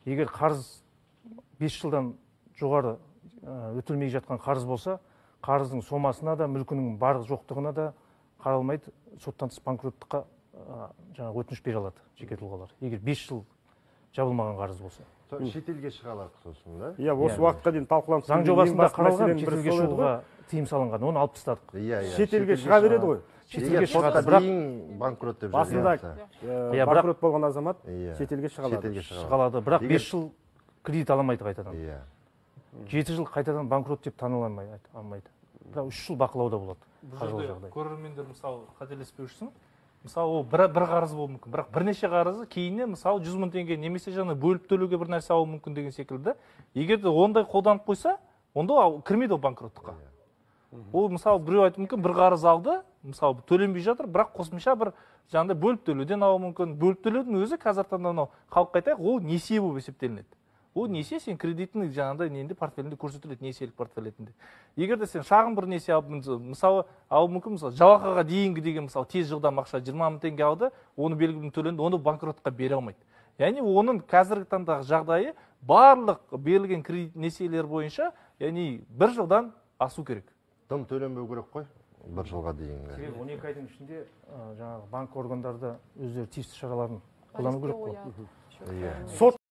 егер қарыз 5 жылдан жоғары өтілмей жатқан қарыз болса, қарыздың сомасына да, мүлкінің бар жоқтығына да қаралмайды, соттан тыс банкроттыққа жаңағы өтініш бере алады жеке тұлғалар. Егер 5 жыл жабылмаған қарыз болса. Шетелге шыға алады сосын, да? Иә, осы уақытқа дейін талқыланып заң жобасында қаралған шетелге шығуға тыйым салынған, оны алып тастадық. Шетелге шыға береді ғой. Шетелге шығады, бірақ банкрот деп басында банкрот болған азамат шетелге шыға алады. Бірақ 5 жыл кредит аламайды қайтадан. 7 жыл қайтадан банкрот деп таныламайды. Бірақ 3 жыл бақылауда болады. Көрермендер мысалы қателеспеу үшін, мысалы ол бір қарыз болуы мүмкін, бірақ бірнеше қарызы кейіннен мысалы 100 мың теңге немесе жаңа бөліп төлеуге бір нәрсе алуы мүмкін деген секілді. Егер де ондай қолданып қойса, онда кірмейді ол банкроттыққа. Ол мысалы біреу айтуы мүмкін, бір қарыз алды, мысалы төленбей жатыр, бірақ қосымша бір жаңағыдай бөліп төлеуден алуы мүмкін. Бөліп төлеудің өзі қазір таңда халыққа айтайық, ол несие болып есептелінеді. Ол несие сен кредитінің жаңағыдай ненде портфелінде көрсетіледі, несиелік портфелінде. Егер де сен шағын бір несие алып, мысалы алу мүмкін, мысалы жалақыға дейінгі деген мысалы тез жылдам ақша 20 мың теңге алды, оны белгілі төленді, оны банкротқа бере алмайды. Яғни оның қазіргі таңдағы жағдайы барлық берілген кредит несиелер бойынша, яғни 1 жылдан асу керек. Дым төленбеу керек қой, 1 жылға дейінгі. Себебі 12 айдың ішінде жаңағы банк органдарда өздері тиісті шараларын қолдану керек қой.